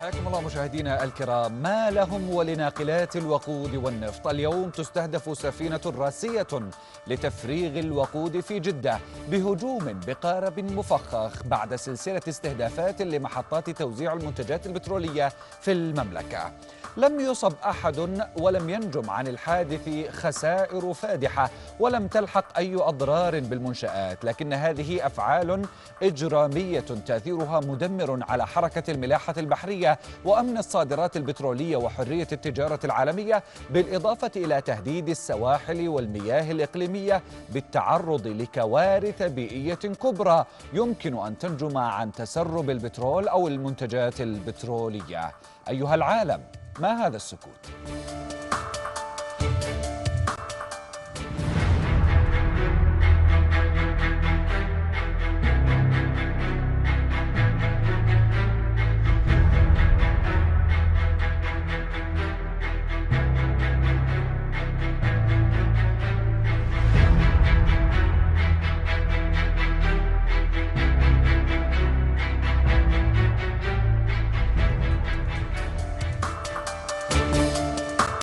حياكم الله مشاهدينا الكرام. ما لهم ولناقلات الوقود والنفط؟ اليوم تستهدف سفينة راسية لتفريغ الوقود في جدة بهجوم بقارب مفخخ بعد سلسلة استهدافات لمحطات توزيع المنتجات البترولية في المملكة. لم يصب أحد ولم ينجم عن الحادث خسائر فادحة ولم تلحق أي أضرار بالمنشآت، لكن هذه أفعال إجرامية تأثيرها مدمر على حركة الملاحة البحرية وأمن الصادرات البترولية وحرية التجارة العالمية، بالإضافة إلى تهديد السواحل والمياه الإقليمية بالتعرض لكوارث بيئية كبرى يمكن أن تنجم عن تسرب البترول أو المنتجات البترولية. أيها العالم، ما هذا السكوت؟